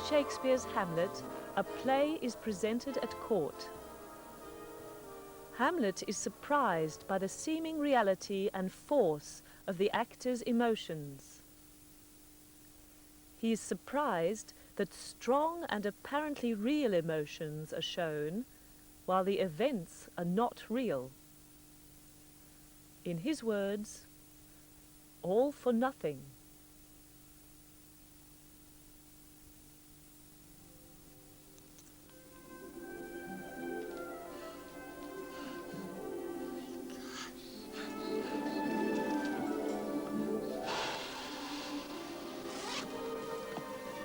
Shakespeare's Hamlet, a play is presented at court. Hamlet is surprised by the seeming reality and force of the actor's emotions. He is surprised that strong and apparently real emotions are shown, while the events are not real. In his words, all for nothing.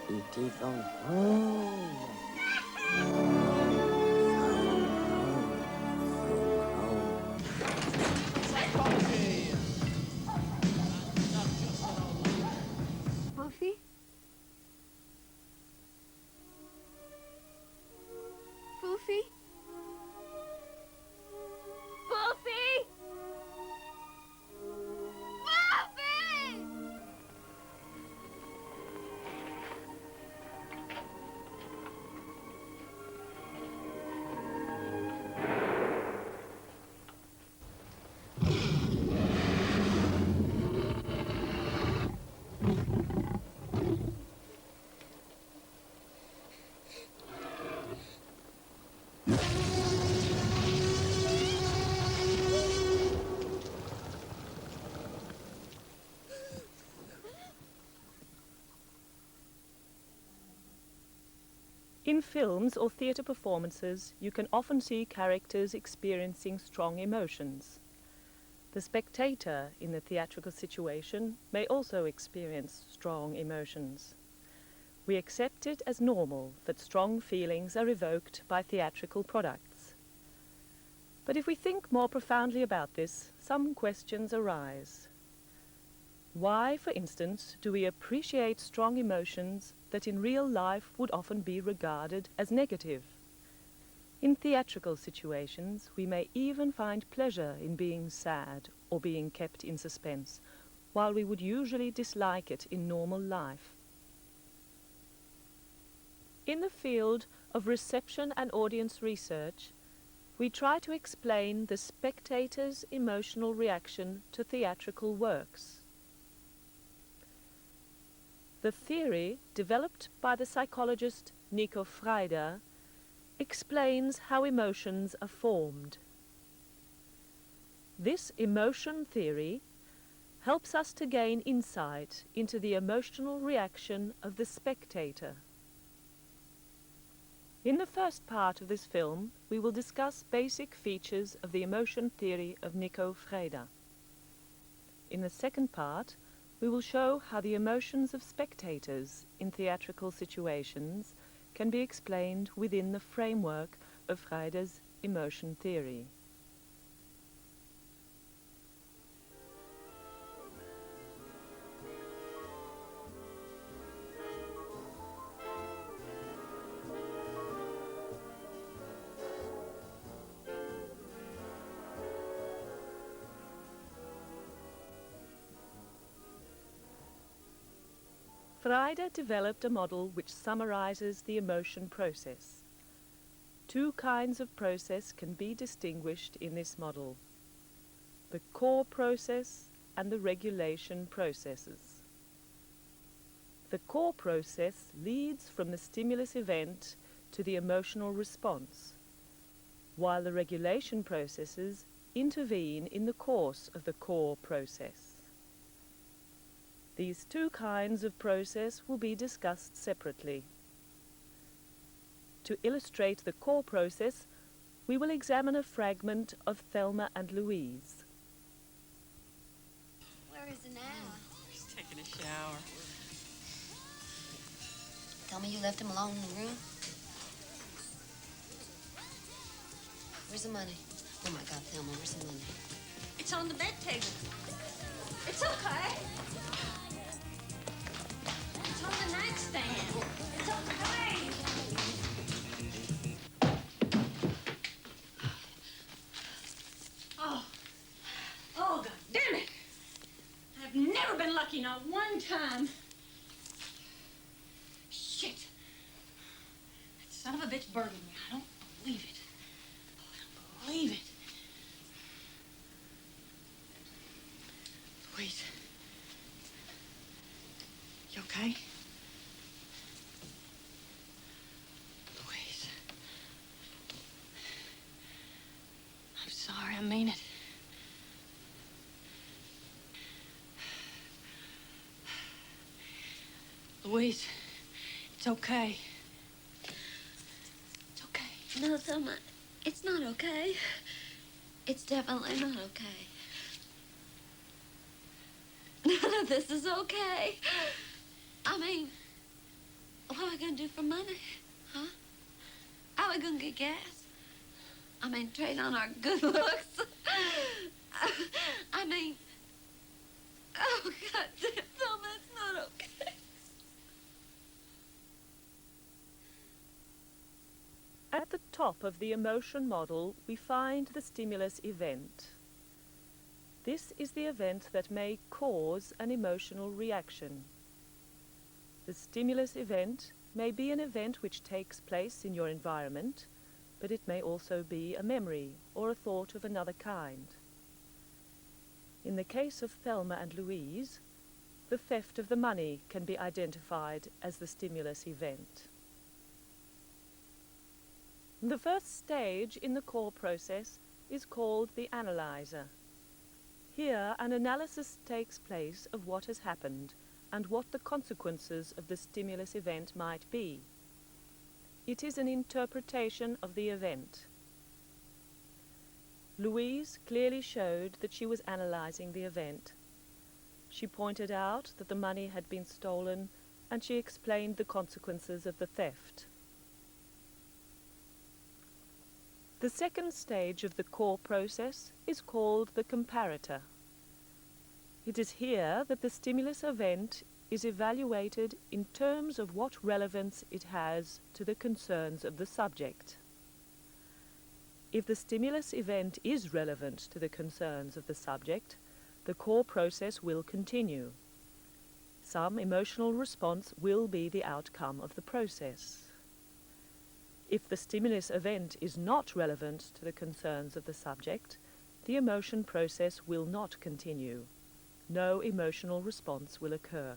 E.T. phone home. Psychology. Wolfie? Wolfie? Wolfie! Wolfie! In films or theatre performances, you can often see characters experiencing strong emotions. The spectator in the theatrical situation may also experience strong emotions. We accept it as normal that strong feelings are evoked by theatrical products. But if we think more profoundly about this, some questions arise. Why, for instance, do we appreciate strong emotions that in real life would often be regarded as negative? In theatrical situations, we may even find pleasure in being sad or being kept in suspense, while we would usually dislike it in normal life. In the field of reception and audience research, we try to explain the spectator's emotional reaction to theatrical works. The theory, developed by the psychologist Frijda, explains how emotions are formed. This emotion theory helps us to gain insight into the emotional reaction of the spectator. In the first part of this film, we will discuss basic features of the emotion theory of Frijda. In the second part, we will show how the emotions of spectators in theatrical situations can be explained within the framework of Frijda's emotion theory. Frijda developed a model which summarizes the emotion process. Two kinds of process can be distinguished in this model: the core process and the regulation processes. The core process leads from the stimulus event to the emotional response, while the regulation processes intervene in the course of the core process. These two kinds of process will be discussed separately. To illustrate the core process, we will examine a fragment of Thelma and Louise. Where is it now? He's taking a shower. Tell me you left him alone in the room? Where's the money? Oh my God, Thelma, where's the money? It's on the bed table. It's okay. It's on the nightstand. It's okay. Oh, God damn it! I've never been lucky, not one time. Shit! burden me. I don't believe it. I don't believe it. Louise. You okay? Louise. I'm sorry, I mean it. Louise, it's okay. It's okay. No, Thelma, it's not okay. It's definitely not okay. None of this is okay. I mean, what are we gonna do for money? Huh? How are we gonna get gas? I mean, trade on our good looks. I mean, oh, God damn, Thelma, it's not okay. At the top of the emotion model, we find the stimulus event. This is the event that may cause an emotional reaction. The stimulus event may be an event which takes place in your environment, but it may also be a memory or a thought of another kind. In the case of Thelma and Louise, the theft of the money can be identified as the stimulus event. The first stage in the core process is called the analyzer. Here, an analysis takes place of what has happened and what the consequences of the stimulus event might be. It is an interpretation of the event. Louise clearly showed that she was analyzing the event. She pointed out that the money had been stolen, and she explained the consequences of the theft. The second stage of the core process is called the comparator. It is here that the stimulus event is evaluated in terms of what relevance it has to the concerns of the subject. If the stimulus event is relevant to the concerns of the subject, the core process will continue. Some emotional response will be the outcome of the process. If the stimulus event is not relevant to the concerns of the subject, the emotion process will not continue. No emotional response will occur.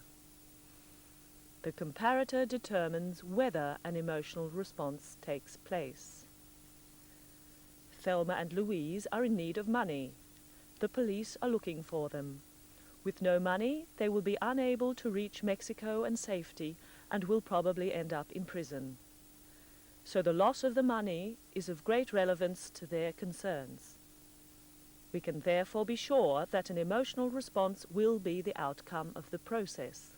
The comparator determines whether an emotional response takes place. Thelma and Louise are in need of money. The police are looking for them. With no money, they will be unable to reach Mexico and safety and will probably end up in prison. So the loss of the money is of great relevance to their concerns. We can therefore be sure that an emotional response will be the outcome of the process.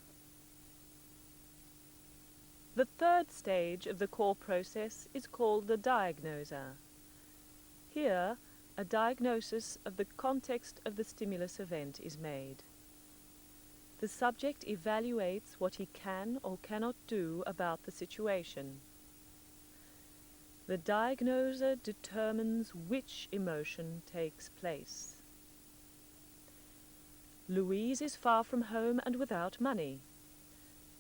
The third stage of the core process is called the diagnoser. Here, a diagnosis of the context of the stimulus event is made. The subject evaluates what he can or cannot do about the situation. The diagnoser determines which emotion takes place. Louise is far from home and without money.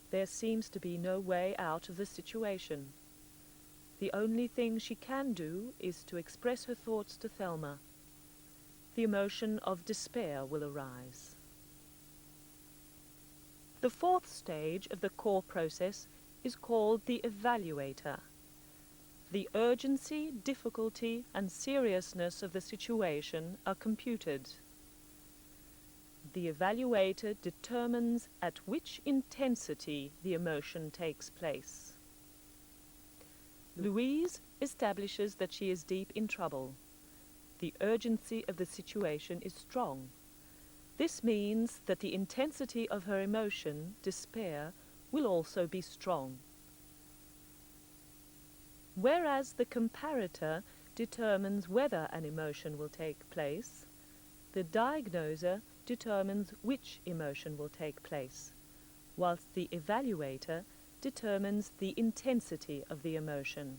There seems to be no way out of the situation. The only thing she can do is to express her thoughts to Thelma. The emotion of despair will arise. The fourth stage of the core process is called the evaluator. The urgency, difficulty, and seriousness of the situation are computed. The evaluator determines at which intensity the emotion takes place. Louise establishes that she is deep in trouble. The urgency of the situation is strong. This means that the intensity of her emotion, despair, will also be strong. Whereas the comparator determines whether an emotion will take place, the diagnoser determines which emotion will take place, whilst the evaluator determines the intensity of the emotion.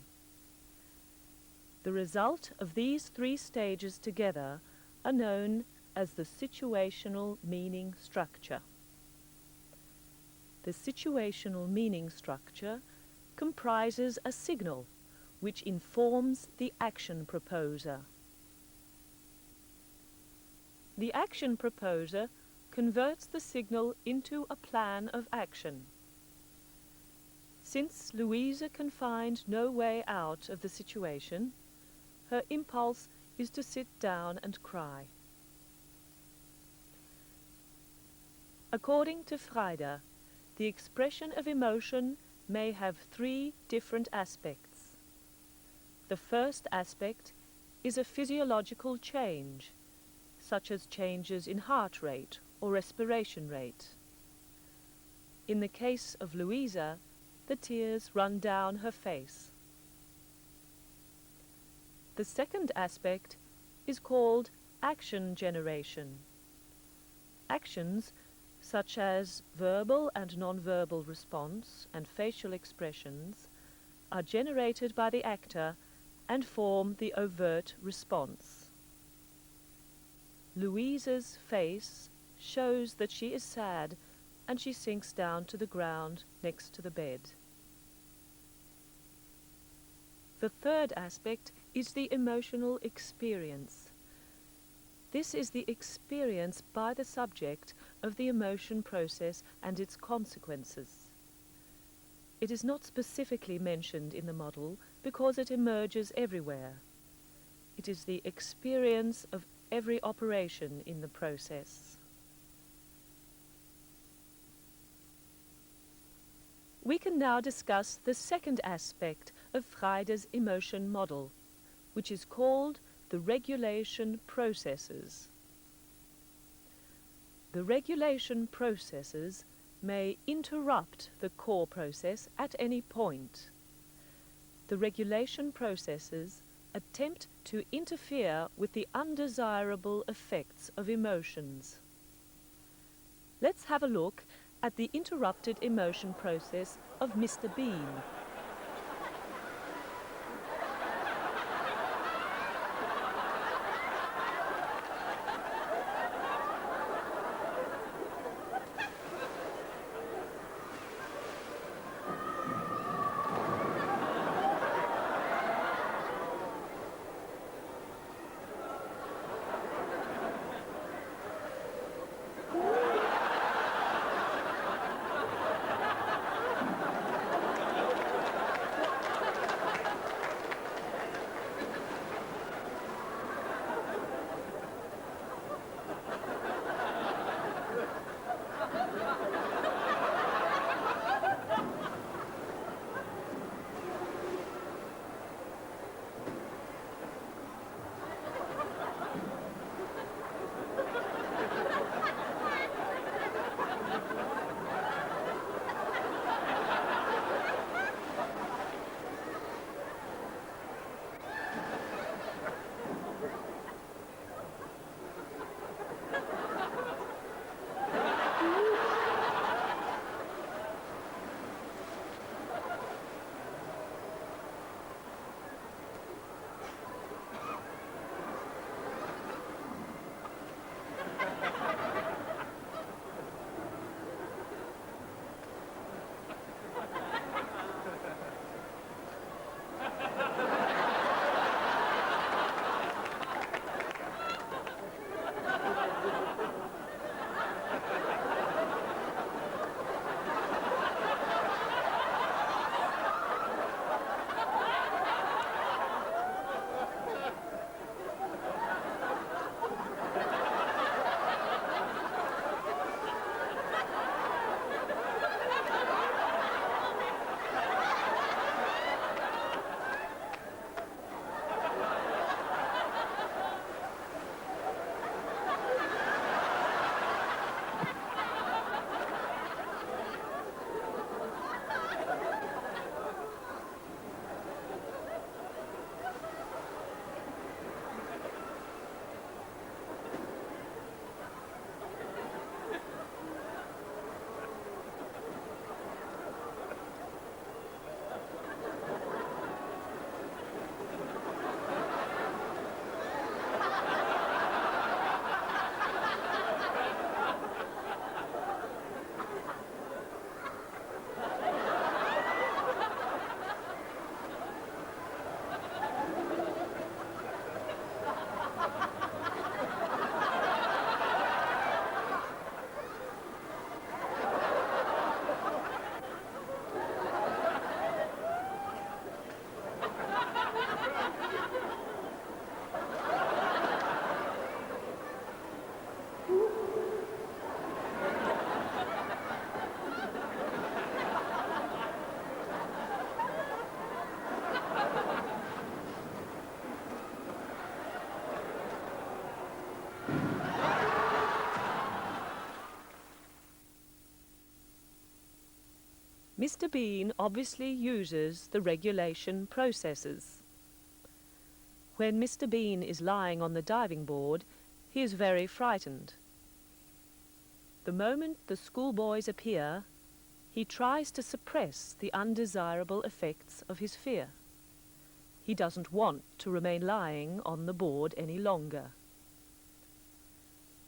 The result of these three stages together are known as the situational meaning structure. The situational meaning structure comprises a signal which informs the action proposer. The action proposer converts the signal into a plan of action. Since Louisa can find no way out of the situation, her impulse is to sit down and cry. According to Frijda, the expression of emotion may have three different aspects. The first aspect is a physiological change, such as changes in heart rate or respiration rate. In the case of Louisa, the tears run down her face. The second aspect is called action generation. Actions such as verbal and non-verbal response and facial expressions are generated by the actor and form the overt response. Louisa's face shows that she is sad, and she sinks down to the ground next to the bed. The third aspect is the emotional experience. This is the experience by the subject of the emotion process and its consequences. It is not specifically mentioned in the model because it emerges everywhere. It is the experience of every operation in the process. We can now discuss the second aspect of Frijda's emotion model, which is called the regulation processes. The regulation processes may interrupt the core process at any point. The regulation processes attempt to interfere with the undesirable effects of emotions. Let's have a look at the interrupted emotion process of Mr. Bean. Mr. Bean obviously uses the regulation processes. When Mr. Bean is lying on the diving board, he is very frightened. The moment the schoolboys appear, he tries to suppress the undesirable effects of his fear. He doesn't want to remain lying on the board any longer.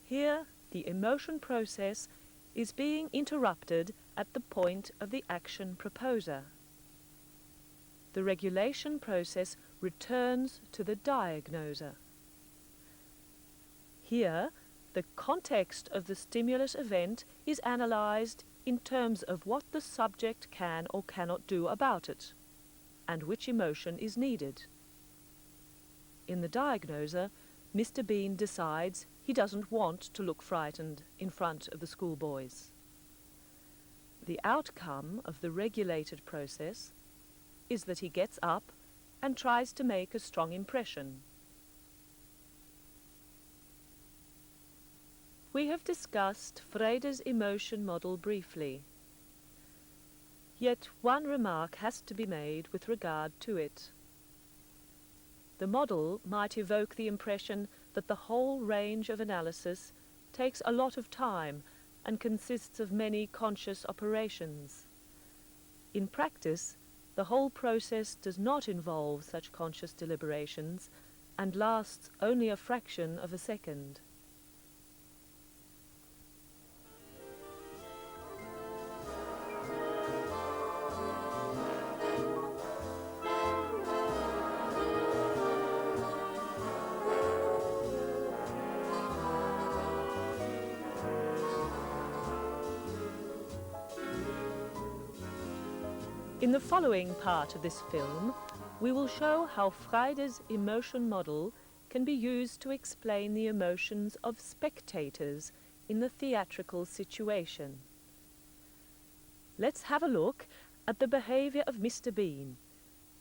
Here, the emotion process is being interrupted at the point of the action proposer. The regulation process returns to the diagnoser. Here, the context of the stimulus event is analysed in terms of what the subject can or cannot do about it, and which emotion is needed. In the diagnoser, Mr. Bean decides he doesn't want to look frightened in front of the schoolboys. The outcome of the regulated process is that he gets up and tries to make a strong impression. We have discussed Frijda's emotion model briefly. Yet one remark has to be made with regard to it. The model might evoke the impression that the whole range of analysis takes a lot of time and consists of many conscious operations. In practice, the whole process does not involve such conscious deliberations and lasts only a fraction of a second. In the following part of this film, we will show how Frijda's emotion model can be used to explain the emotions of spectators in the theatrical situation. Let's have a look at the behaviour of Mr. Bean,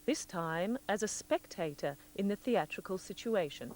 this time as a spectator in the theatrical situation.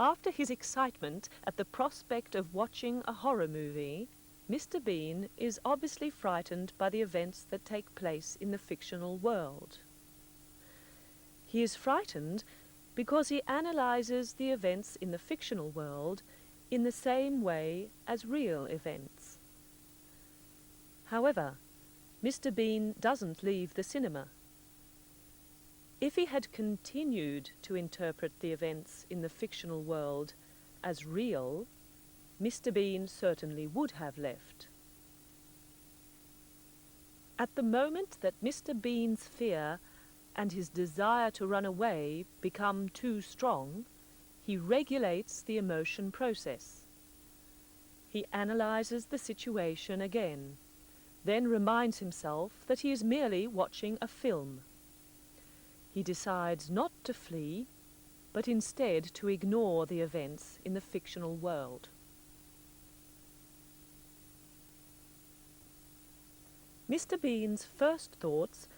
After his excitement at the prospect of watching a horror movie, Mr. Bean is obviously frightened by the events that take place in the fictional world. He is frightened because he analyzes the events in the fictional world in the same way as real events. However, Mr. Bean doesn't leave the cinema. If he had continued to interpret the events in the fictional world as real, Mr. Bean certainly would have left. At the moment that Mr. Bean's fear and his desire to run away become too strong, he regulates the emotion process. He analyzes the situation again, then reminds himself that he is merely watching a film. He decides not to flee, but instead to ignore the events in the fictional world. Mr. Bean's first thoughts,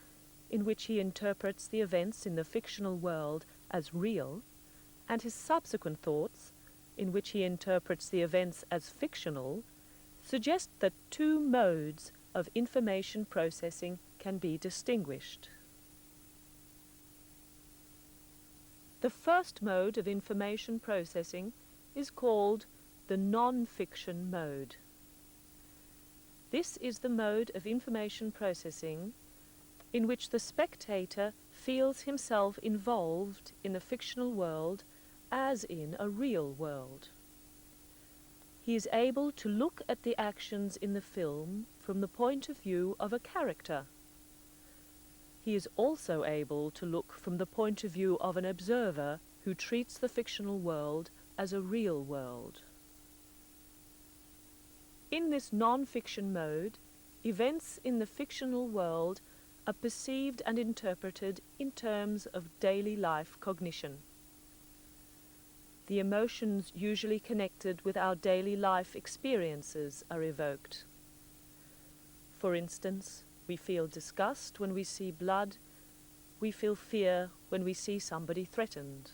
in which he interprets the events in the fictional world as real, and his subsequent thoughts, in which he interprets the events as fictional, suggest that two modes of information processing can be distinguished. The first mode of information processing is called the non-fiction mode. This is the mode of information processing in which the spectator feels himself involved in the fictional world as in a real world. He is able to look at the actions in the film from the point of view of a character. He is also able to look from the point of view of an observer who treats the fictional world as a real world. In this non-fiction mode, events in the fictional world are perceived and interpreted in terms of daily life cognition. The emotions usually connected with our daily life experiences are evoked. For instance, we feel disgust when we see blood. We feel fear when we see somebody threatened.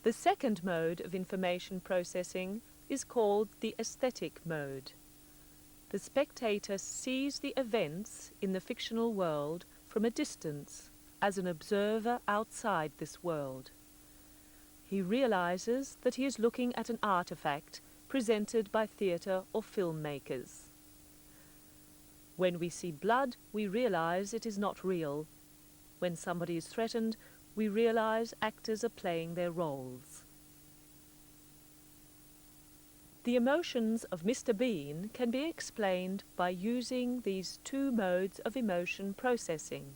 The second mode of information processing is called the aesthetic mode. The spectator sees the events in the fictional world from a distance as an observer outside this world. He realizes that he is looking at an artifact presented by theatre or filmmakers. When we see blood, we realize it is not real. When somebody is threatened, we realize actors are playing their roles. The emotions of Mr. Bean can be explained by using these two modes of emotion processing.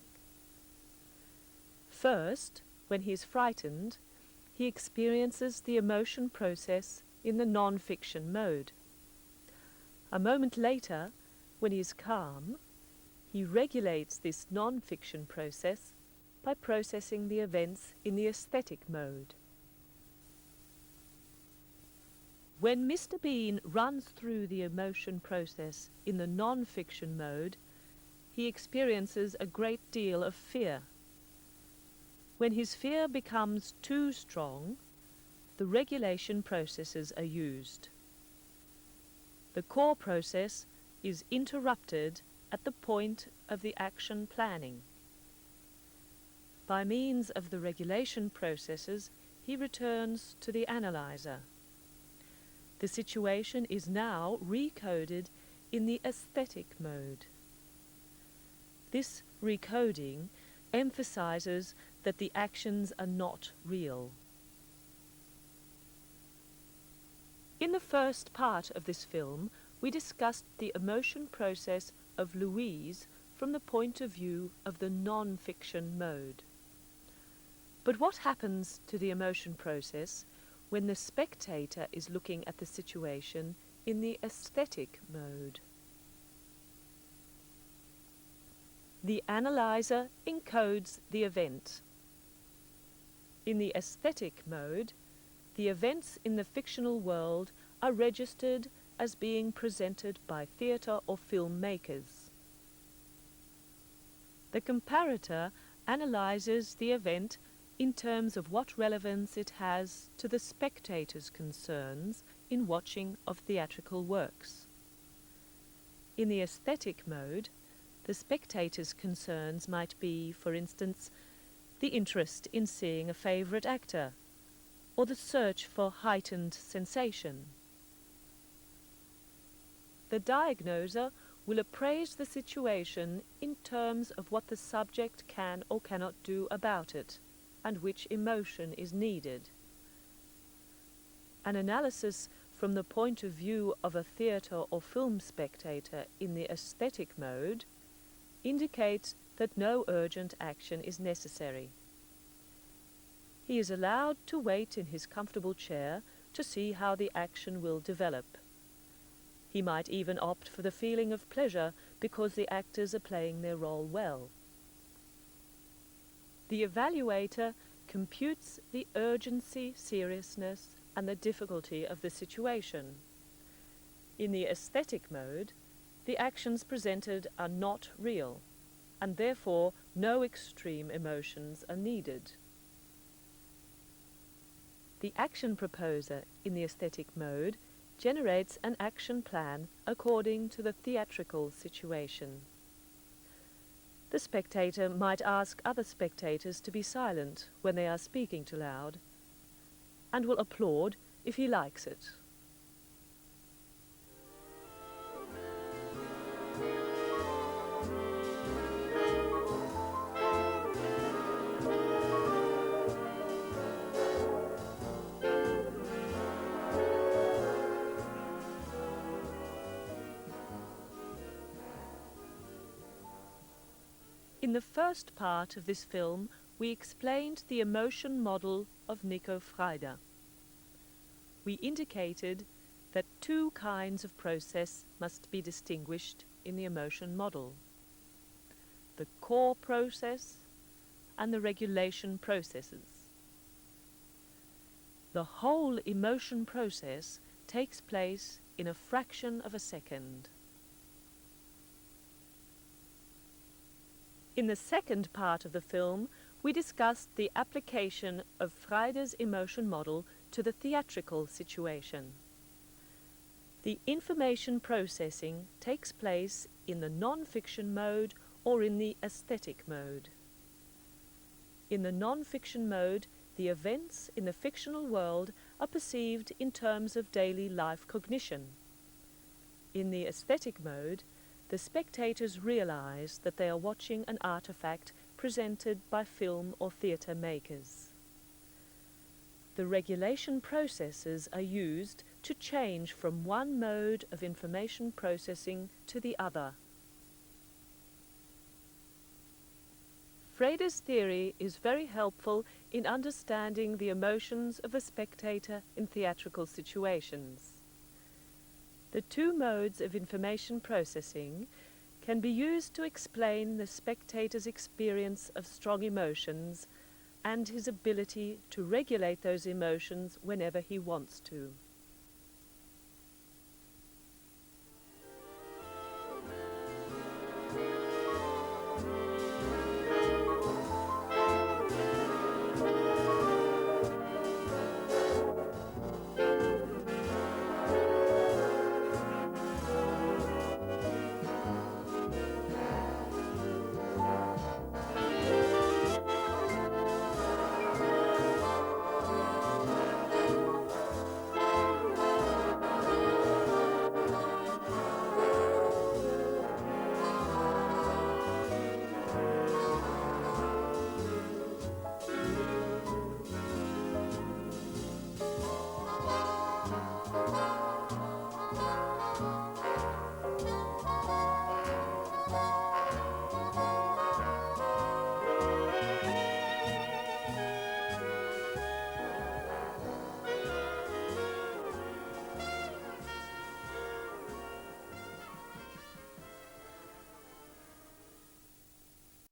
First, when he is frightened, he experiences the emotion process in the non-fiction mode. A moment later, when he is calm, he regulates this non-fiction process by processing the events in the aesthetic mode. When Mr. Bean runs through the emotion process in the non-fiction mode, he experiences a great deal of fear. When his fear becomes too strong, the regulation processes are used. The core process is interrupted at the point of the action planning. By means of the regulation processes, he returns to the analyzer. The situation is now recoded in the aesthetic mode. This recoding emphasizes that the actions are not real. In the first part of this film, we discussed the emotion process of Louise from the point of view of the non-fiction mode. But what happens to the emotion process when the spectator is looking at the situation in the aesthetic mode? The analyzer encodes the event. In the aesthetic mode, the events in the fictional world are registered as being presented by theatre or film makers. The comparator analyzes the event in terms of what relevance it has to the spectator's concerns in watching of theatrical works. In the aesthetic mode, the spectator's concerns might be, for instance, the interest in seeing a favourite actor, or the search for heightened sensation. The diagnoser will appraise the situation in terms of what the subject can or cannot do about it, and which emotion is needed. An analysis from the point of view of a theatre or film spectator in the aesthetic mode indicates that no urgent action is necessary. He is allowed to wait in his comfortable chair to see how the action will develop. He might even opt for the feeling of pleasure because the actors are playing their role well. The evaluator computes the urgency, seriousness, and the difficulty of the situation. In the aesthetic mode, the actions presented are not real, and therefore no extreme emotions are needed. The action proposer in the aesthetic mode generates an action plan according to the theatrical situation. The spectator might ask other spectators to be silent when they are speaking too loud, and will applaud if he likes it. In the first part of this film, we explained the emotion model of Frijda. We indicated that two kinds of process must be distinguished in the emotion model: the core process and the regulation processes. The whole emotion process takes place in a fraction of a second. In the second part of the film, we discussed the application of Frijda's emotion model to the theatrical situation. The information processing takes place in the non-fiction mode or in the aesthetic mode. In the non-fiction mode, the events in the fictional world are perceived in terms of daily life cognition. In the aesthetic mode, the spectators realize that they are watching an artifact presented by film or theatre makers. The regulation processes are used to change from one mode of information processing to the other. Frijda's theory is very helpful in understanding the emotions of a spectator in theatrical situations. The two modes of information processing can be used to explain the spectator's experience of strong emotions and his ability to regulate those emotions whenever he wants to.